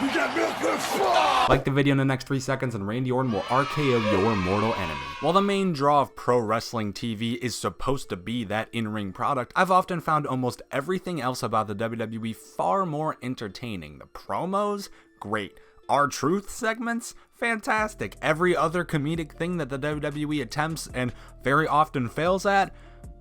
We got milk. Like the video in the next 3 seconds and Randy Orton will RKO your mortal enemy. While the main draw of pro wrestling TV is supposed to be that in-ring product, I've often found almost everything else about the WWE far more entertaining. The promos? Great. R-Truth segments? Fantastic. Every other comedic thing that the WWE attempts and very often fails at?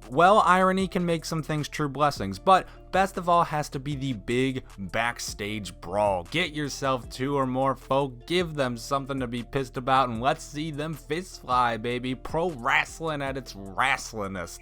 Well, irony can make some things true blessings, but best of all has to be the big backstage brawl. Get yourself 2 or more folk, give them something to be pissed about, and let's see them fists fly, baby. Pro wrestling at its wrestlingest.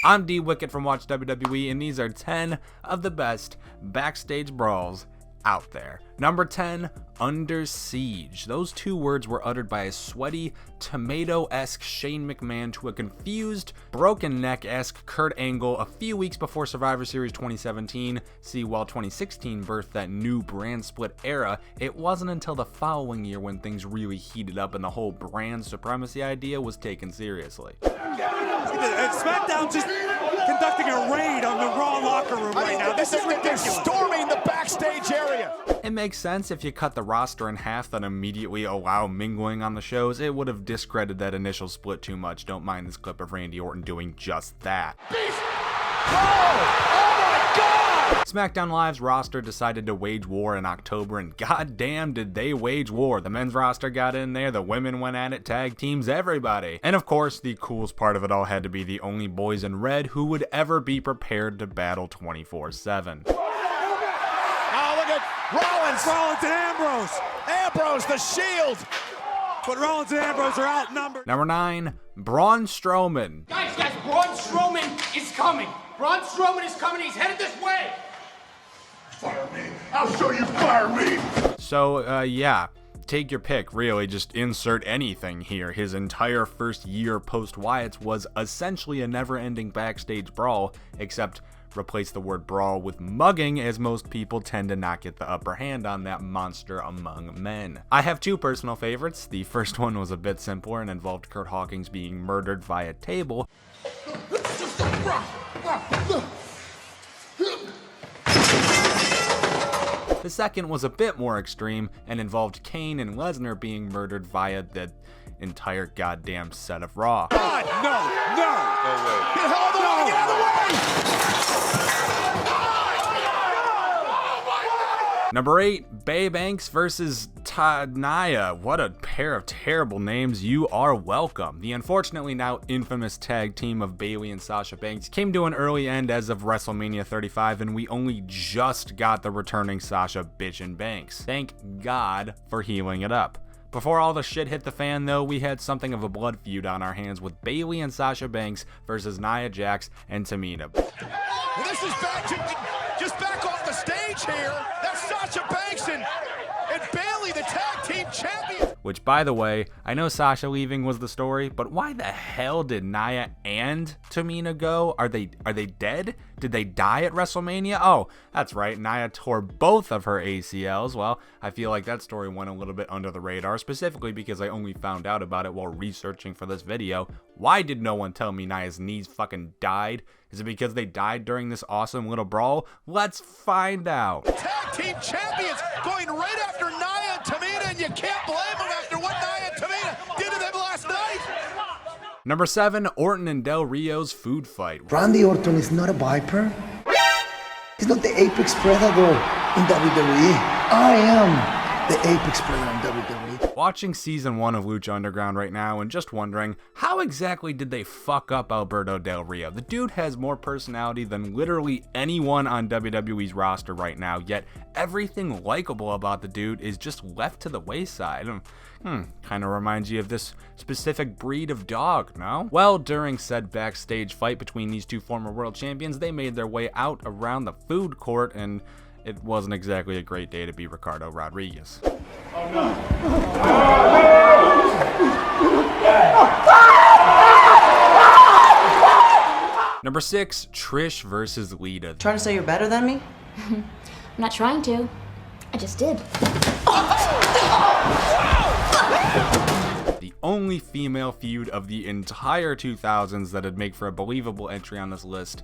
I'm D Wicked from Watch WWE, and these are 10 of the best backstage brawls out there. Number 10, Under Siege. Those 2 words were uttered by a sweaty, tomato-esque Shane McMahon to a confused, broken neck-esque Kurt Angle a few weeks before Survivor Series 2017. See, while 2016 birthed that new brand split era, it wasn't until the following year when things really heated up and the whole brand supremacy idea was taken seriously. SmackDown just conducting a raid on the Raw locker room right now. This is ridiculous. They're storming the backstage area. It makes sense if you cut the roster in half then immediately allow mingling on the shows. It would have discredited that initial split too much. Don't mind this clip of Randy Orton doing just that. SmackDown Live's roster decided to wage war in October, and goddamn did they wage war. The men's roster got in there, the women went at it, tag teams, everybody. And of course, the coolest part of it all had to be the only boys in red who would ever be prepared to battle 24/7. Oh, look at Rollins. Rollins and Ambrose. Ambrose, the Shield. But Rollins and Ambrose are outnumbered. Number 9, Braun Strowman. Guys, Braun Strowman is coming. Braun Strowman is coming. He's headed this way. Fire me. I'll show you fire me. So, yeah. Take your pick, really, just insert anything here. His entire first year post-Wyatt's was essentially a never-ending backstage brawl, except replace the word brawl with mugging, as most people tend to not get the upper hand on that monster among men. I have 2 personal favorites. The first one was a bit simpler and involved Kurt Hawkins being murdered via table. The second was a bit more extreme and involved Kane and Lesnar being murdered via the entire goddamn set of Raw. God, no. Get hell of the way. Get out of the way. Number 8, Bay Banks versus Tanaya. What a pair of terrible names. You are welcome. The unfortunately now infamous tag team of Bayley and Sasha Banks came to an early end as of WrestleMania 35, and we only just got the returning Sasha bitchin' Banks. Thank God for healing it up. Before all the shit hit the fan, though, we had something of a blood feud on our hands with Bayley and Sasha Banks versus Nia Jax and Tamina. Well, this is just back off the stage here. That's Sasha Banks and Bayley, the tag team champions. Which, by the way, I know Sasha leaving was the story, but why the hell did Nia and Tamina go? Are they dead? Did they die at WrestleMania? Oh, that's right, Nia tore both of her ACLs. Well, I feel like that story went a little bit under the radar, specifically because I only found out about it while researching for this video. Why did no one tell me Nia's knees fucking died? Is it because they died during this awesome little brawl? Let's find out. Tag team champions going right after Nia and Tamina, and you can't blame them after what Nia and Tamina did to them last night. Number 7, Orton and Del Rio's food fight. Randy Orton is not a viper. He's not the apex predator in WWE. I am the apex predator in WWE. Watching season 1 of Lucha Underground right now and just wondering, how exactly did they fuck up Alberto Del Rio? The dude has more personality than literally anyone on WWE's roster right now, yet everything likable about the dude is just left to the wayside. Kind of reminds you of this specific breed of dog, no? Well, during said backstage fight between these 2 former world champions, they made their way out around the food court, and it wasn't exactly a great day to be Ricardo Rodriguez. Oh no. Number 6, Trish versus Lita. Trying to say you're better than me? I'm not trying to. I just did. The only female feud of the entire 2000s that would make for a believable entry on this list.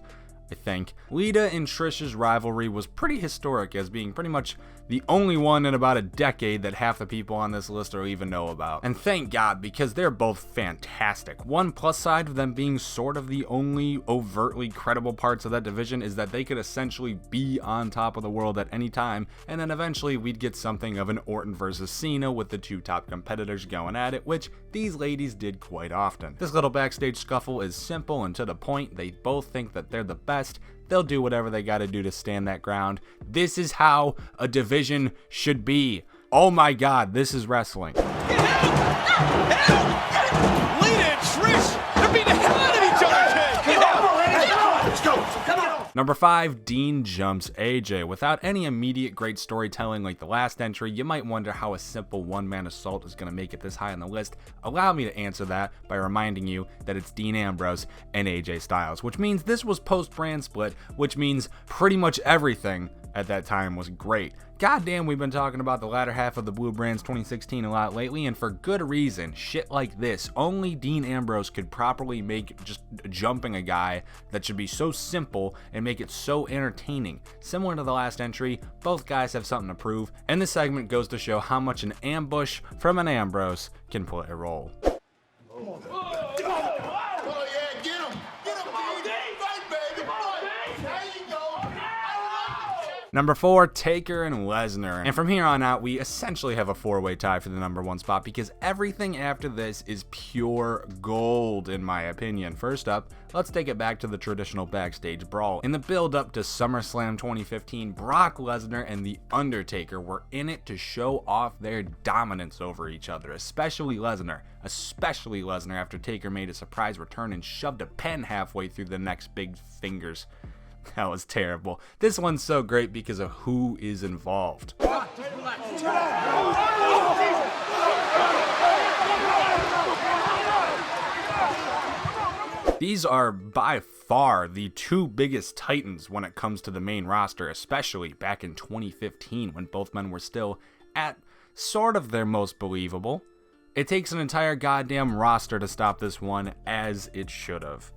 I think. Lita and Trish's rivalry was pretty historic, as being pretty much the only one in about a decade that half the people on this list will even know about. And thank God, because they're both fantastic. One plus side of them being sort of the only overtly credible parts of that division is that they could essentially be on top of the world at any time, and then eventually we'd get something of an Orton versus Cena with the two top competitors going at it, which these ladies did quite often. This little backstage scuffle is simple and to the point. They both think that they're the best. They'll do whatever they gotta do to stand that ground. This is how a division should be. Oh my God, this is wrestling. Lita and Trish, they're beating the hell out of each other, kid. Let's go. Come on. Number 5, Dean jumps AJ. Without any immediate great storytelling like the last entry, you might wonder how a simple one-man assault is going to make it this high on the list. Allow me to answer that by reminding you that it's Dean Ambrose and AJ Styles, which means this was post-brand split, which means pretty much everything at that time was great. Goddamn, we've been talking about the latter half of the Blue Brands 2016 a lot lately, and for good reason. Shit like this, only Dean Ambrose could properly make just jumping a guy that should be so simple and make it so entertaining. Similar to the last entry, both guys have something to prove, and this segment goes to show how much an ambush from an Ambrose can play a role. Number 4, Taker and Lesnar. And from here on out, we essentially have a 4-way tie for the number 1 spot because everything after this is pure gold, in my opinion. First up, let's take it back to the traditional Backstage Brawl. In the build-up to SummerSlam 2015, Brock Lesnar and The Undertaker were in it to show off their dominance over each other, especially Lesnar after Taker made a surprise return and shoved a pen halfway through the neck's big fingers. That was terrible. This one's so great because of who is involved. These are by far the two biggest titans when it comes to the main roster, especially back in 2015 when both men were still at sort of their most believable. It takes an entire goddamn roster to stop this one, as it should have.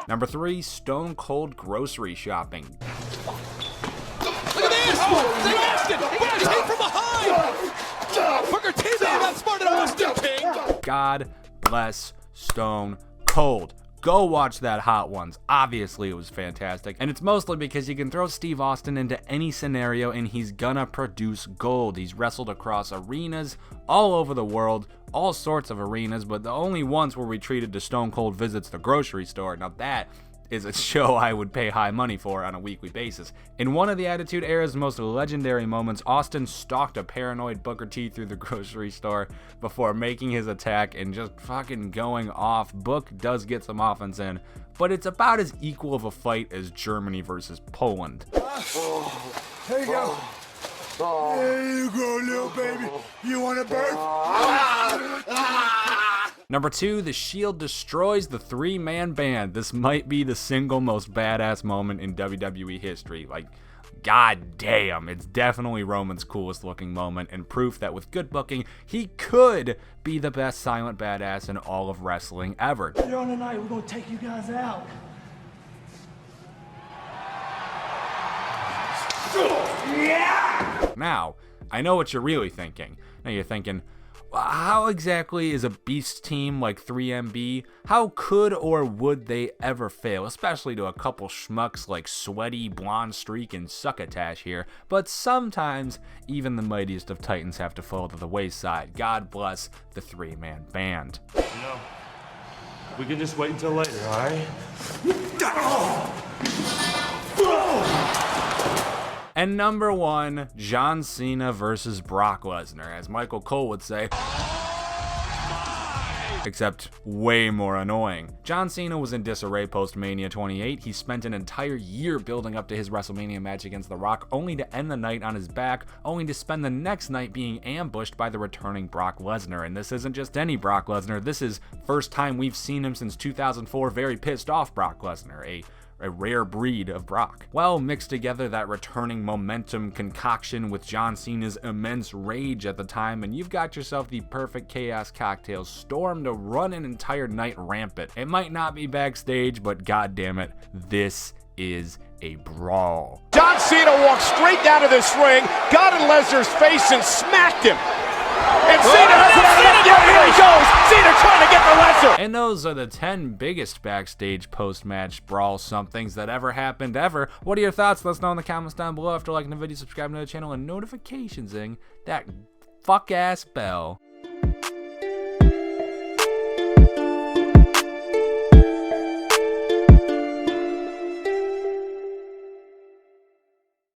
Number 3, Stone Cold grocery shopping. Look at this! They lost it! Booker T from behind! Booker T's not smart enough to King! God bless Stone Cold. Go watch that Hot Ones. Obviously, it was fantastic. And it's mostly because you can throw Steve Austin into any scenario and he's gonna produce gold. He's wrestled across arenas all over the world, all sorts of arenas, but the only once where we treated to Stone Cold visits the grocery store. Now that is a show I would pay high money for on a weekly basis. In one of the Attitude Era's most legendary moments, Austin stalked a paranoid Booker T through the grocery store before making his attack and just fucking going off. Book does get some offense in, but it's about as equal of a fight as Germany versus Poland. Here you go. There you go, little baby. You want a birth? Number 2, the Shield destroys the 3-man band. This might be the single most badass moment in WWE history. Like, god damn, it's definitely Roman's coolest looking moment and proof that with good booking, he could be the best silent badass in all of wrestling ever. Later on tonight, we're gonna take you guys out. Now, I know what you're really thinking. Now you're thinking, how exactly is a beast team like 3MB? How could or would they ever fail? Especially to a couple schmucks like Sweaty, Blonde Streak, and Succotash here. But sometimes, even the mightiest of titans have to fall to the wayside. God bless the 3-man band. You know, we can just wait until later, all right? And number 1, John Cena versus Brock Lesnar, as Michael Cole would say, except way more annoying. John Cena was in disarray post-Mania 28. He spent an entire year building up to his WrestleMania match against The Rock, only to end the night on his back, only to spend the next night being ambushed by the returning Brock Lesnar. And this isn't just any Brock Lesnar, this is first time we've seen him since 2004, very pissed off Brock Lesnar, a a rare breed of Brock. Well, mix together that returning momentum concoction with John Cena's immense rage at the time, and you've got yourself the perfect chaos cocktail storm to run an entire night rampant. It might not be backstage, but goddammit, this is a brawl. John Cena walked straight down to this ring, got in Lesnar's face and smacked him. And Cena has it out of it. Here he goes. Cena trying to get the Lesnar. And those are the 10 biggest backstage post-match brawl somethings that ever happened ever. What are your thoughts? Let us know in the comments down below. After liking the video, subscribe to the channel, and notifications-ing that fuck-ass bell.